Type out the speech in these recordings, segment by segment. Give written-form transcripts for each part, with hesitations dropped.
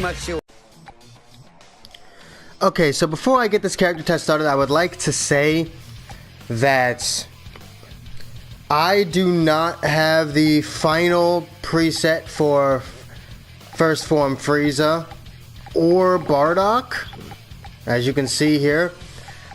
much sure. Okay, so before I get this character test started, I would like to say that I do not have the final preset for First Form Freiza or Bardock, as you can see here.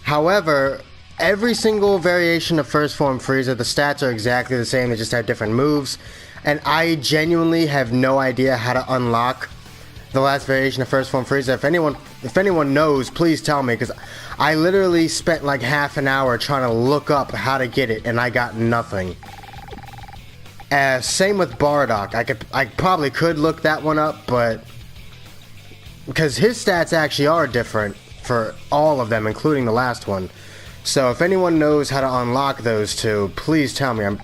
However, every single variation of First Form Freiza, the stats are exactly the same, they just have different moves, and I genuinely have no idea how to unlock the last variation of First Form Freiza. If anyone knows, please tell me, because I literally spent like half an hour trying to look up how to get it, and I got nothing. Same with Bardock. I probably could look that one up, but because his stats actually are different for all of them, including the last one. So if anyone knows how to unlock those two, please tell me.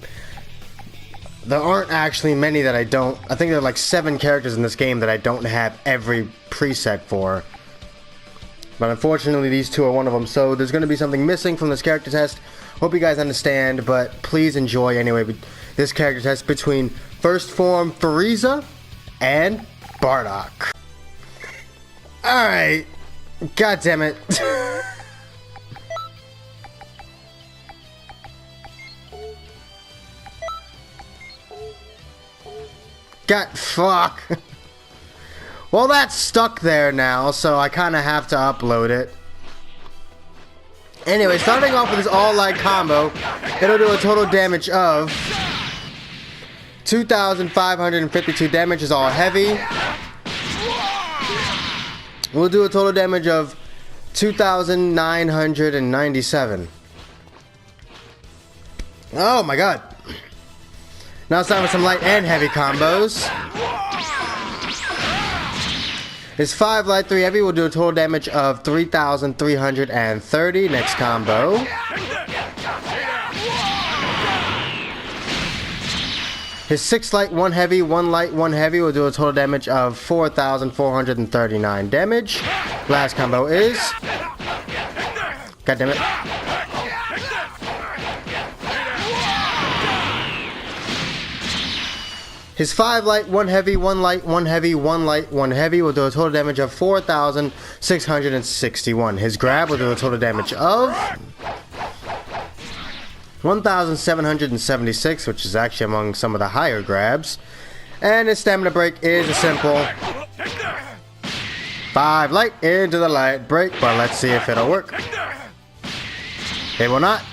There aren't actually many that I don't. I think there are like 7 characters in this game that I don't have every preset for. But unfortunately, these two are one of them. So there's going to be something missing from this character test. Hope you guys understand, but please enjoy anyway this character test between First Form Freiza and Bardock. Alright. God damn it. Fuck. Well, that's stuck there now, so I kind of have to upload it. Anyway, starting off with this all-light combo, it'll do a total damage of 2,552 damage, is all heavy. We'll do a total damage of 2,997. Oh my god. Now it's time for some light and heavy combos. His 5 light, 3 heavy will do a total damage of 3,330. Next combo. His 6 light, 1 heavy, 1 light, 1 heavy will do a total damage of 4,439 damage. Last combo is... God damn it. His 5 light, 1 heavy, 1 light, 1 heavy, 1 light, 1 heavy will do a total damage of 4,661. His grab will do a total damage of 1,776, which is actually among some of the higher grabs. And his stamina break is a simple 5 light into the light break, but let's see if it'll work. It will not.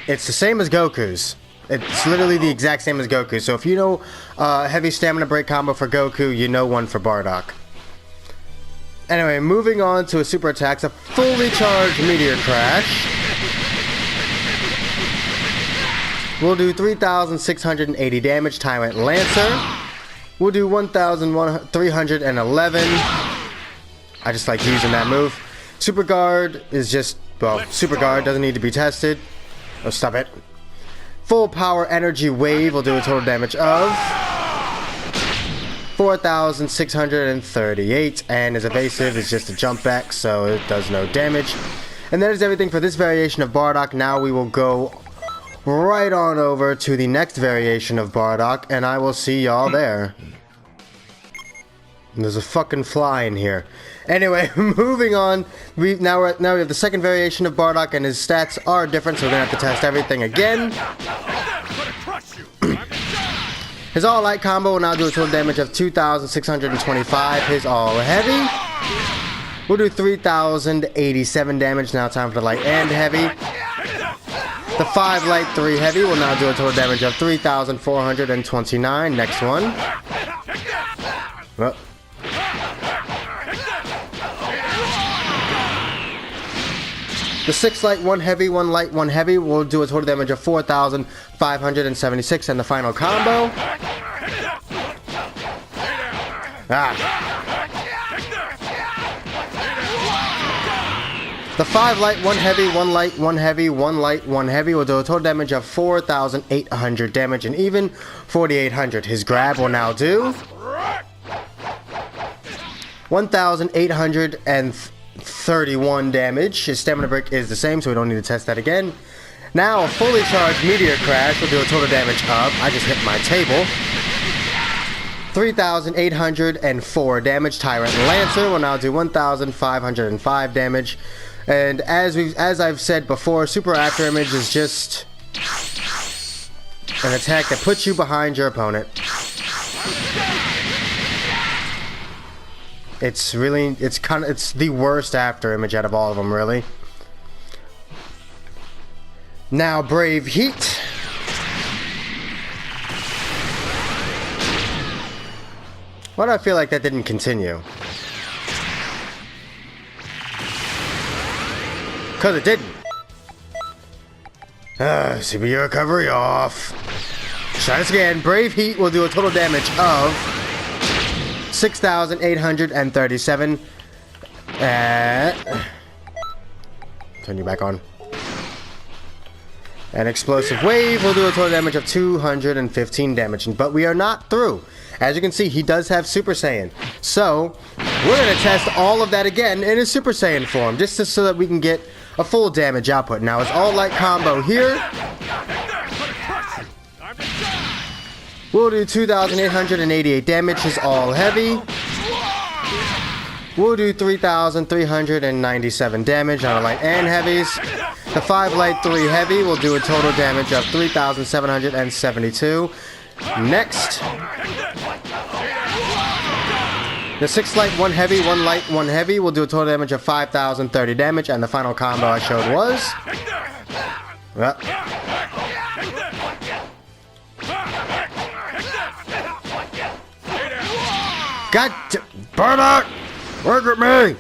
It's the same as Goku's. It's literally the exact same as Goku. So if you know heavy stamina break combo for Goku, you know one for Bardock. Anyway, moving on to a super attack, a fully charged meteor crash. We'll do 3,680 damage. Time at Lancer. We'll do 1,311. I just like using that move. Super Guard is just, well, Super Guard doesn't need to be tested. Oh, stop it. Full Power Energy Wave will do a total damage of 4,638, and his evasive is just a jump back, so it does no damage. And that is everything for this variation of Bardock. Now we will go right on over to the next variation of Bardock, and I will see y'all there. There's a fucking fly in here. Anyway, moving on. We have the second variation of Bardock, and his stats are different, so we're gonna have to test everything again. His all light combo will now do a total damage of 2,625. His all heavy will do 3,087 damage. Now time for the light and heavy. The 5 light, 3 heavy will now do a total damage of 3,429. Next one. Oh. The 6 light, 1 heavy, 1 light, 1 heavy will do a total damage of 4,576, and the final combo. The 5 light, 1 heavy, 1 light, 1 heavy, 1 light, 1 heavy will do a total damage of 4,800 damage, and even 4,800. His grab will now do 1,831 damage. His stamina break is the same, so we don't need to test that again. Now a fully charged meteor crash will do a total damage of, I just hit my table, 3,804 damage. Tyrant Lancer will now do 1,505 damage. And as I've said before, Super After Image is just an attack that puts you behind your opponent. It's the worst After Image out of all of them, really. Now Brave Heat. Why do I feel like that didn't continue? Because it didn't. CPU recovery off. Try this again. Brave Heat will do a total damage of 6,837. Turn you back on. An Explosive Wave will do a total damage of 215 damage. But we are not through. As you can see, he does have Super Saiyan. So, we're going to test all of that again in his Super Saiyan form, just so that we can get a full damage output. Now, his all-light combo here will do 2,888 damage. His all-heavy will do 3,397 damage on light and heavies. The 5 light, 3 heavy will do a total damage of 3,772. Next, the 6 light, 1 heavy, 1 light, 1 heavy will do a total damage of 5,030 damage, and the final combo I showed was... Bardock! Work with me!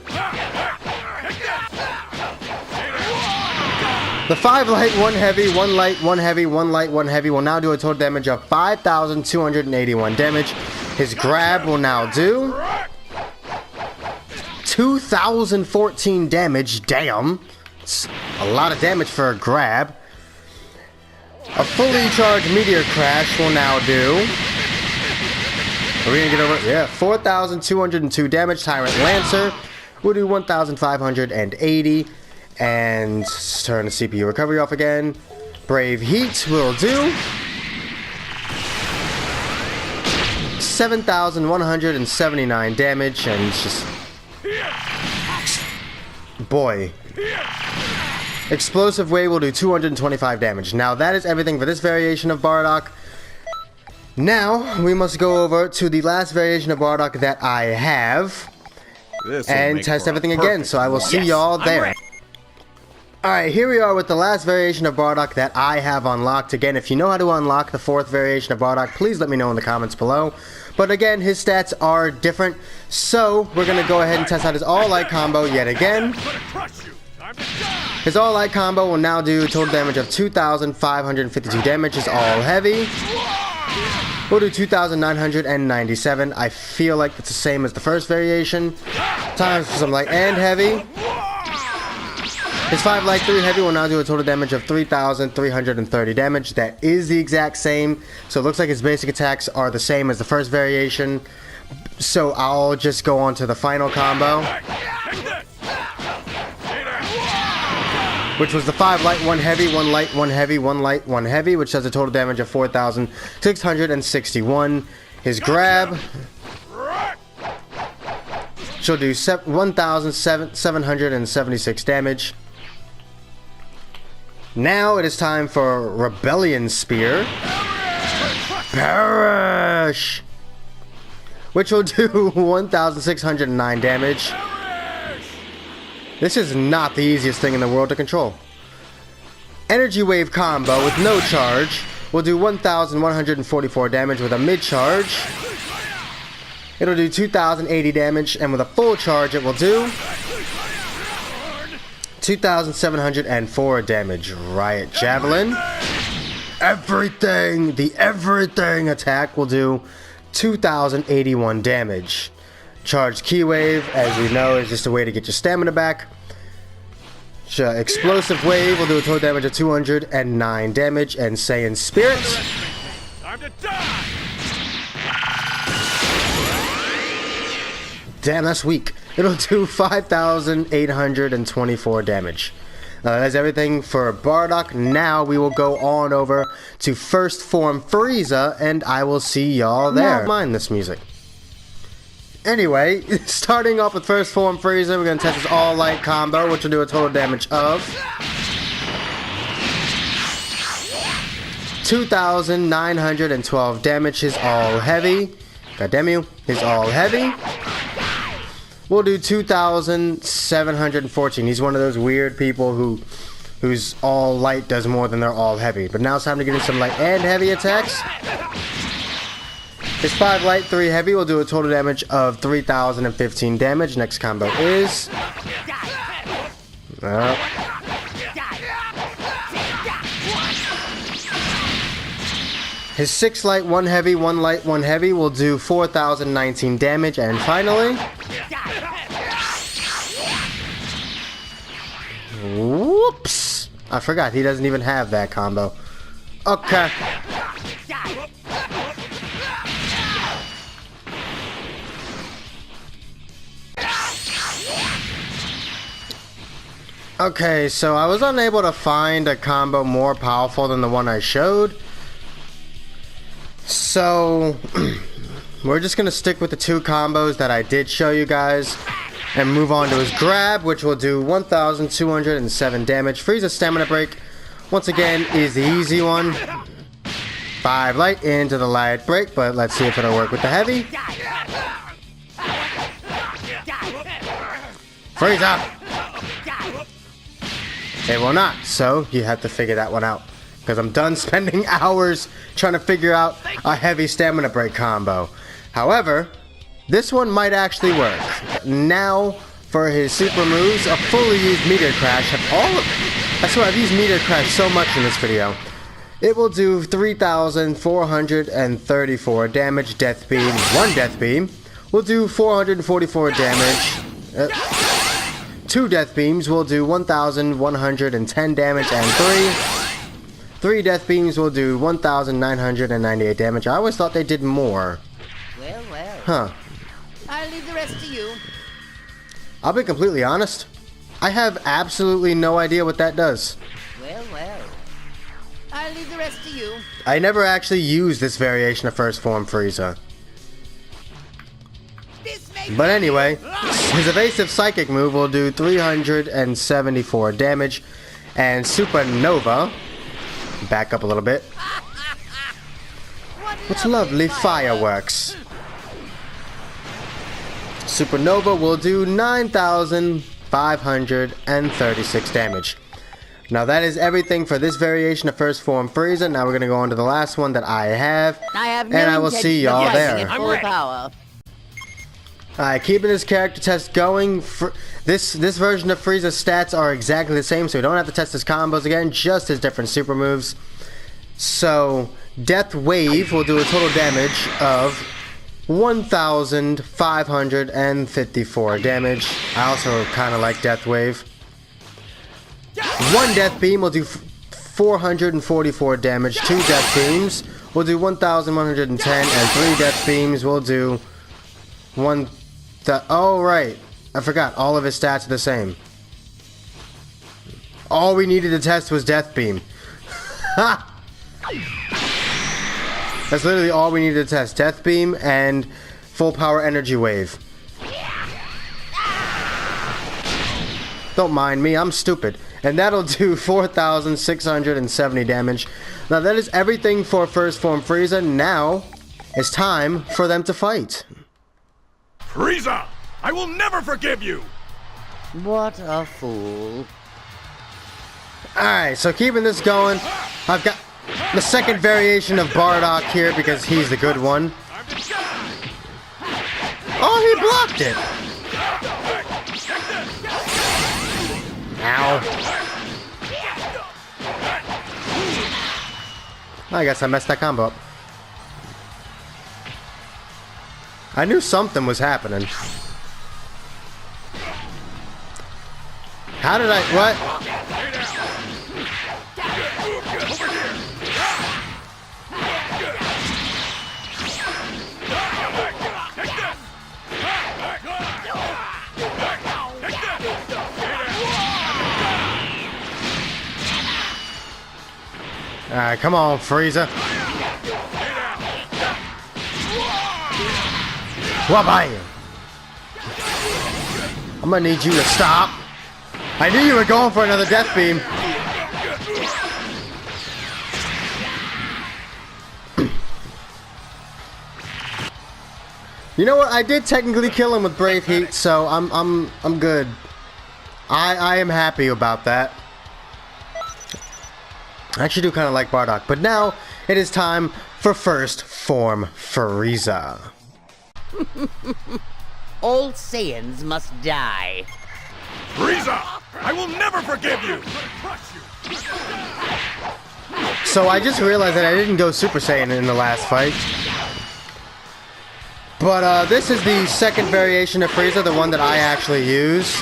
The 5 light, 1 heavy, 1 light, 1 heavy, 1 light, 1 heavy will now do a total damage of 5,281 damage. His grab will now do 2,014 damage. Damn. It's a lot of damage for a grab. A fully charged Meteor Crash will now do... Are we gonna get over? Yeah, 4,202 damage. Tyrant Lancer will do 1,580. And turn the CPU recovery off again. Brave Heat will do 7,179 damage, and it's just... Boy. Explosive Wave will do 225 damage. Now that is everything for this variation of Bardock. Now we must go over to the last variation of Bardock that I have and test everything again. So I will see y'all there. Alright, here we are with the last variation of Bardock that I have unlocked. Again, if you know how to unlock the 4th variation of Bardock, please let me know in the comments below. But again, his stats are different, so we're going to go ahead and test out his all-light combo yet again. His all-light combo will now do a total damage of 2,552 damage. His all-heavy will do 2,997. I feel like it's the same as the first variation. Times for some light and heavy. His 5 light, 3 heavy will now do a total damage of 3,330 damage. That is the exact same. So it looks like his basic attacks are the same as the first variation. So I'll just go on to the final combo, which was the 5 light, 1 heavy, 1 light, 1 heavy, 1 light, 1 heavy, which does a total damage of 4,661. His grab, she'll do 1,776 damage. Now it is time for Rebellion Spear. Perish! Which will do 1,609 damage. This is not the easiest thing in the world to control. Energy Wave combo with no charge will do 1,144 damage with a mid-charge. It'll do 2,080 damage, and with a full charge it will do 2,704 damage. Riot Javelin. Everything! The everything attack will do 2,081 damage. Charged Ki Wave, as you know, is just a way to get your stamina back. Explosive Wave will do a total damage of 209 damage. And Saiyan Spirit. Time to die! Damn, that's weak. It'll do 5,824 damage. That's everything for Bardock. Now we will go on over to first form Freiza, and I will see y'all there. Now, mind this music. Anyway, starting off with first form Freiza, we're going to test this all light combo, which will do a total damage of 2,912 damage. His all heavy. God damn you. His all heavy. We'll do 2,714. He's one of those weird people whose all light does more than their all heavy. But now it's time to get in some light and heavy attacks. His 5 light, 3 heavy will do a total damage of 3,015 damage. Next combo is... his 6 light, 1 heavy, 1 light, 1 heavy will do 4,019 damage. And finally... whoops! I forgot, he doesn't even have that combo. Okay. Okay, so I was unable to find a combo more powerful than the one I showed. So, we're just going to stick with the 2 combos that I did show you guys. And move on to his grab, which will do 1,207 damage. Freiza stamina break, once again, is the easy one. 5 light into the light break, but let's see if it'll work with the heavy. Freiza! It will not, so you have to figure that one out. Because I'm done spending hours trying to figure out a heavy stamina break combo. However... this one might actually work. Now, for his super moves, a fully used meteor crash. I swear, I've used meteor crash so much in this video. It will do 3,434 damage. Death beam, 1 death beam will do 444 damage. 2 death beams will do 1,110 damage, and 3 death beams will do 1,998 damage. I always thought they did more. Well. Huh. I'll leave the rest to you. I'll be completely honest. I have absolutely no idea what that does. Well. I'll leave the rest to you. I never actually used this variation of first form Freiza. But anyway, his evasive psychic move will do 374 damage. And Supernova, back up a little bit. What's lovely fireworks. Supernova will do 9,536 damage. Now that is everything for this variation of first form Freiza. Now we're going to go on to the last one that I have. And I will see y'all there. Power. Alright, keeping this character test going. This version of Freiza's stats are exactly the same, so we don't have to test his combos again, just his different super moves. So, Death Wave will do a total damage of 1,554 damage. I also kind of like Death Wave. 1 Death Beam will do 444 damage. 2 Death Beams will do 1,110, and 3 Death Beams will do oh right, I forgot, all of his stats are the same. All we needed to test was Death Beam. Ha! That's literally all we needed to test. Death Beam and Full Power Energy Wave. Don't mind me, I'm stupid. And that'll do 4,670 damage. Now that is everything for First Form Freiza. Now, it's time for them to fight. Freiza! I will never forgive you! What a fool. Alright, so keeping this going, I've got the second variation of Bardock here because he's the good one. Oh, he blocked it! Ow. I guess I messed that combo up. I knew something was happening. How did I... what? Alright, come on, Freiza. Wabam! I'm gonna need you to stop. I knew you were going for another death beam. You know what? I did technically kill him with Brave Heat, so I'm good. I am happy about that. I actually do kind of like Bardock, but now it is time for first form Freiza. All Saiyans must die. Freiza! I will never forgive you! So I just realized that I didn't go Super Saiyan in the last fight. But this is the second variation of Freiza, the one that I actually use.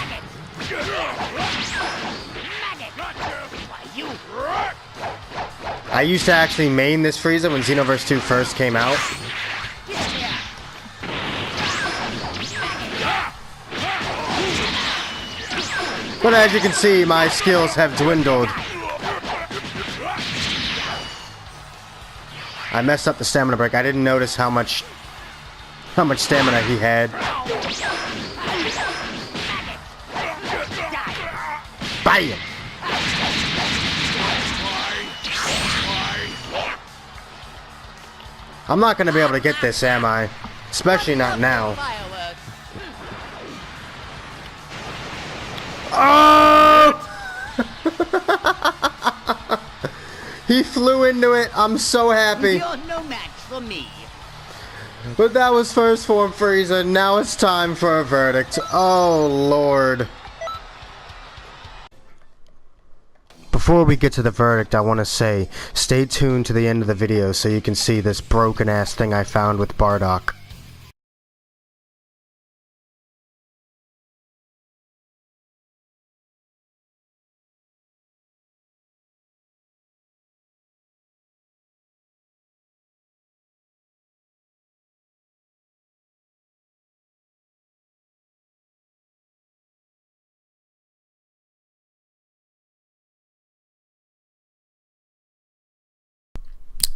I used to actually main this Freiza when Xenoverse 2 first came out. But as you can see, my skills have dwindled. I messed up the stamina break. I didn't notice how much stamina he had. Bam! I'm not gonna be able to get this, am I? Especially not now. Oh! He flew into it. I'm so happy. You're no match for me. But that was first form Freiza. Now it's time for a verdict. Oh, Lord. Before we get to the verdict, I want to say, stay tuned to the end of the video so you can see this broken-ass thing I found with Bardock.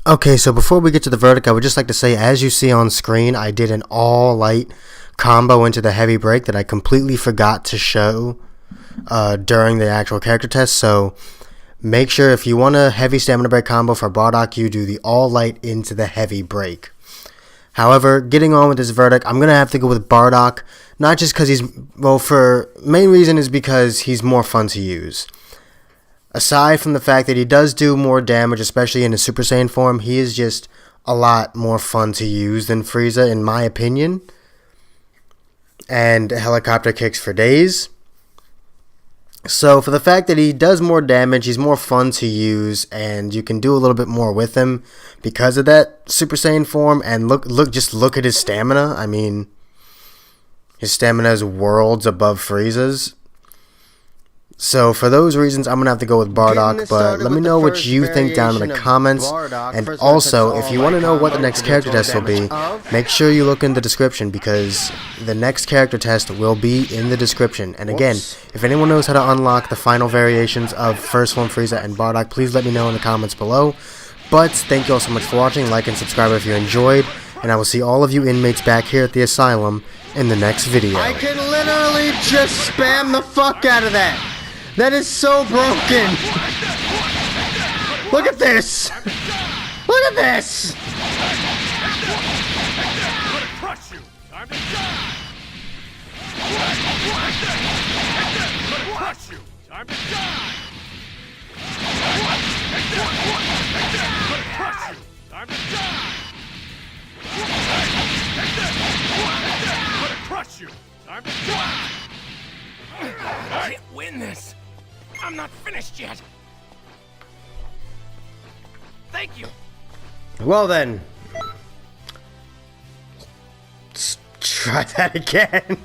Okay, so before we get to the verdict, I would just like to say, as you see on screen, I did an all-light combo into the heavy break that I completely forgot to show during the actual character test. So make sure if you want a heavy stamina break combo for Bardock, you do the all-light into the heavy break. However, getting on with this verdict, I'm going to have to go with Bardock, not just because he's, well, for main reason is because he's more fun to use. Aside from the fact that he does do more damage, especially in his Super Saiyan form, he is just a lot more fun to use than Freiza, in my opinion. And helicopter kicks for days. So for the fact that he does more damage, he's more fun to use, and you can do a little bit more with him because of that Super Saiyan form. And just look at his stamina. I mean, his stamina is worlds above Freiza's. So for those reasons, I'm going to have to go with Bardock, but let me know what you think down in the comments. And also, if you want to know what the next character test will be, make sure you look in the description, because the next character test will be in the description. And again, if anyone knows how to unlock the final variations of First Form Freiza and Bardock, please let me know in the comments below. But thank you all so much for watching. Like and subscribe if you enjoyed, and I will see all of you inmates back here at the asylum in the next video. I can literally just spam the fuck out of that. That is so broken. Look at this. Look at this. I can't win this. I'm not finished yet. Thank you. Well then, let's try that again.